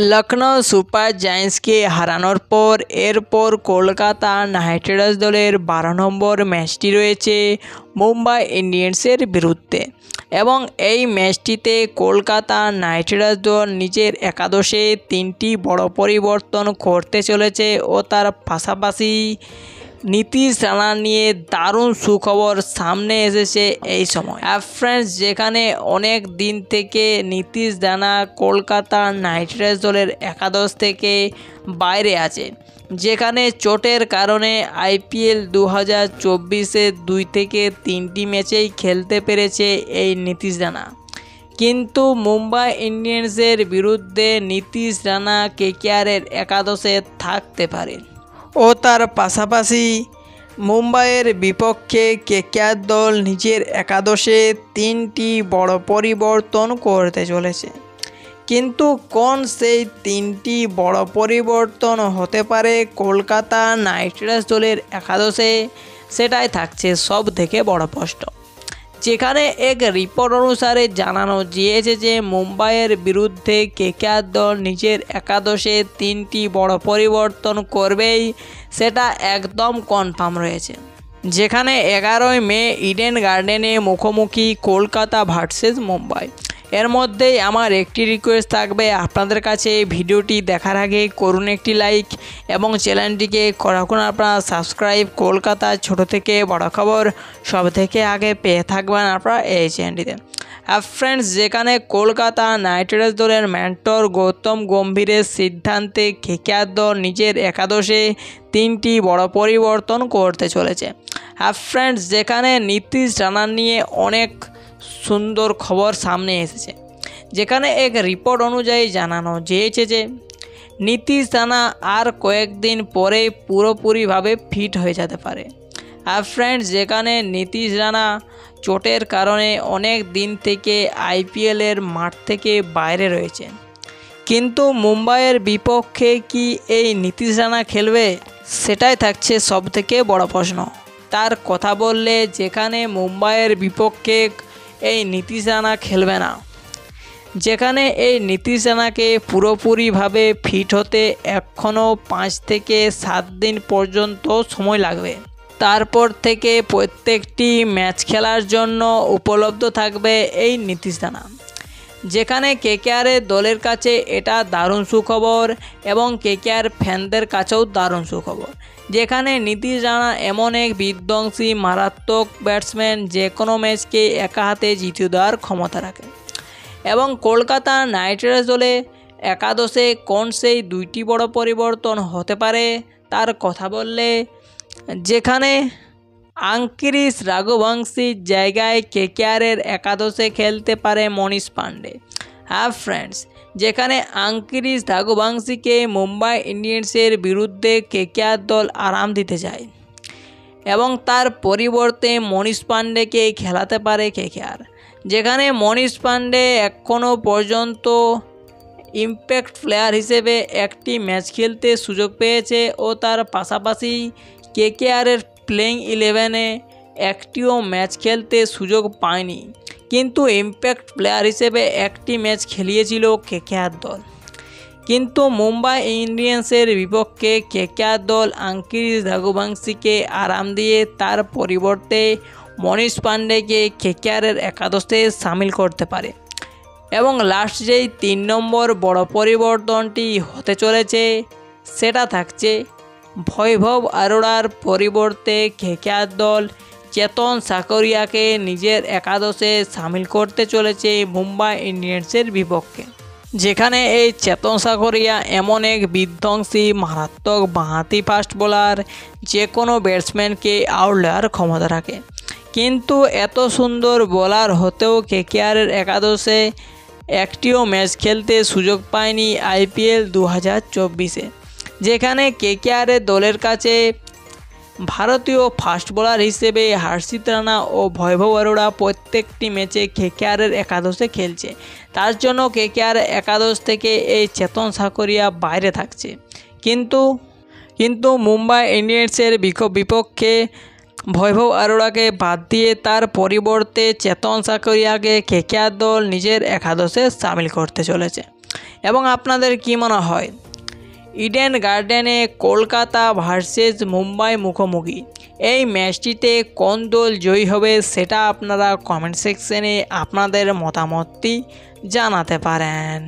Lucknow super জায়ান্টসকে হারানোর পর এরপর কলকাতা নাইট রাইডার্স দলের 12 নম্বর ম্যাচটি রয়েছে মুম্বাই ইন্ডিয়ান্সের বিরুদ্ধে এবং এই ম্যাচটিতে কলকাতা নাইট রাইডার্স দল নিজের একাদশে 3টি বড় পরিবর্তন করতে চলেছে ও তার পাশাপাশি নীতিশ রানা নিয়ে দারুণ সুখবর সামনে এসেছে এই সময়। ফ্রেন্ডস, যেখানে অনেক দিন থেকে নীতিশ রানা কলকাতা নাইট রাইডার্স দলের একাদশ থেকে বাইরে আছে, যেখানে চোটের কারণে আইপিএল 2024-এ 2 থেকে 3টি ম্যাচেই খেলতে পেরেছে এই নীতিশ রানা। কিন্তু মুম্বাই ইন্ডিয়ান্সের বিরুদ্ধে নীতিশ রানা কেকেআরের একাদশে থাকতে পারে ও তার পাশাপাশি মুম্বাইয়ের বিপক্ষে কেকেআর দল নিজের একাদশে 3টি বড় পরিবর্তন করতে চলেছে। কিন্তু কোন সেই 3টি বড় পরিবর্তন হতে পারে কলকাতা নাইট রাইডার্স দলের একাদশে, সেটাই থাকছে সব থেকে বড় প্রশ্ন। যেখানে এক রিপোর্ট অনুসারে জানানো গিয়েছে যে মুম্বাইয়ের বিরুদ্ধে কেকেআর দল নিজের একাদশে 3টি বড় পরিবর্তন করবেই, সেটা একদম কনফার্ম রয়েছে। যেখানে 11ই মে ইডেন গার্ডেনে মুখোমুখি কলকাতা ভার্সেস মুম্বাই। এর মধ্যেই আমার একটি রিকোয়েস্ট থাকবে আপনাদের কাছে, ভিডিওটি দেখার আগে করুন একটি লাইক এবং চ্যানেলটিকে রাখুন আপনারা সাবস্ক্রাইব। কলকাতার ছোট থেকে বড় খবর সব থেকে আগে পেয়ে থাকবেন আপনারা এই চ্যানেলটিতে। ফ্রেন্ডস, যেখানে কলকাতা নাইট রাইডার্স দলের মেন্টর গৌতম গম্ভীরের সিদ্ধান্তে কেকেআর দল নিজের একাদশে 3টি বড় পরিবর্তন করতে চলেছে। ফ্রেন্ডস, যেখানে নীতিশ রানা নিয়ে অনেক সুন্দর খবর সামনে এসেছে। যেখানে এক রিপোর্ট অনুযায়ী জানানো গিয়েছে যে নীতিশ রানা আর কয়েকদিন পরে পুরোপুরিভাবে ফিট হয়ে যেতে পারে। ফ্রেন্ডস, যেখানে নীতিশ রানা চোটের কারণে অনেক দিন থেকে আইপিএলের মাঠ থেকে বাইরে রয়েছে। কিন্তু মুম্বাইয়ের বিপক্ষে কি এই নীতিশ রানা খেলবে, সেটাই থাকছে সব থেকে বড় প্রশ্ন। তার কথা বললে যেখানে মুম্বাইয়ের বিপক্ষে এই নীতিশ রানা খেলবে না, যেখানে এই নীতিশ রানাকে পুরোপুরিভাবে ফিট হতে এখনও 5 থেকে 7 দিন পর্যন্ত সময় লাগবে। তারপর থেকে প্রত্যেকটি ম্যাচ খেলার জন্য উপলব্ধ থাকবে এই নীতিশ রানা। যেখানে কেকেআরের দলের কাছে এটা দারুণ সুখবর এবং কেকেআর ফ্যানদের কাছেও দারুণ সুখবর। যেখানে নীতিশ রানা এমন এক বিধ্বংসী মারাত্মক ব্যাটসম্যান, যে কোনো ম্যাচকে একা হাতে জিতিয়ে দেওয়ার ক্ষমতা রাখে। এবং কলকাতা নাইট রাইডার্স দলে একাদশে কোন সেই 2টি বড় পরিবর্তন হতে পারে তার কথা বললে, যেখানে আঙ্কিরিশ রাঘুবংশীর জায়গায় কেকেআরের একাদশে খেলতে পারে মনীষ পান্ডে। ফ্রেন্ডস, যেখানে আঙ্কিরিশ রাঘুবংশীকে মুম্বাই ইন্ডিয়ান্সের বিরুদ্ধে কেকেআর দল আরাম দিতে চায় এবং তার পরিবর্তে মনীষ পান্ডেকে খেলাতে পারে কেকেআর। যেখানে মনীষ পান্ডে এখনও পর্যন্ত ইম্প্যাক্ট প্লেয়ার হিসেবে একটি ম্যাচ খেলতে সুযোগ পেয়েছে ও তার পাশাপাশি কেকেআরের প্লেইং 11-এ একটিও ম্যাচ খেলতে সুযোগ পায়নি, কিন্তু ইম্প্যাক্ট প্লেয়ার হিসেবে একটি ম্যাচ খেলিয়েছিল কেকেআর দল। কিন্তু মুম্বাই ইন্ডিয়ান্সের বিপক্ষে কেকেআর দল আঙ্কিরিশ রাঘুবংশীকে আরাম দিয়ে তার পরিবর্তে মনীষ পান্ডেকে কেকেআরের একাদশে সামিল করতে পারে। এবং লাস্ট যেই 3 নম্বর বড় পরিবর্তনটি হতে চলেছে, সেটা থাকছে বৈভব অরোরার পরিবর্তে কেকেআর দল চেতন সাকরিয়াকে নিজের একাদশে সামিল করতে চলেছে মুম্বাই ইন্ডিয়ান্সের বিপক্ষে। যেখানে এই চেতন সাকরিয়া এমন এক বিধ্বংসী মারাত্মক বাঁহাতি ফাস্ট বোলার, যে কোনো ব্যাটসম্যানকে আউট দেওয়ার ক্ষমতা রাখে। কিন্তু এত সুন্দর বোলার হতেও কেকেআরের একাদশে একটিও ম্যাচ খেলতে সুযোগ পায়নি আইপিএল 2024-এ। যেখানে কেকেআরের দলের কাছে ভারতীয় ফাস্ট বোলার হিসেবে হর্ষিত রানা ও বৈভব অরোরা প্রত্যেকটি ম্যাচে কেকেআরের একাদশে খেলছে। তার জন্য কেকেআর একাদশ থেকে এই চেতন সাকরিয়া বাইরে থাকছে। কিন্তু মুম্বাই ইন্ডিয়ান্সের বিপক্ষে বৈভব অরোরাকে বাদ দিয়ে তার পরিবর্তে চেতন সাকরিয়াকে কেকেআর দল নিজের একাদশে সামিল করতে চলেছে। এবং আপনাদের কি মনে হয় ইডেন গার্ডেনে কলকাতা ভার্সেস মুম্বাই মুখোমুখি এই ম্যাচটিতে কোন দল জয়ী হবে সেটা আপনারা কমেন্ট সেকশনে আপনাদের মতামতটি জানাতে পারেন।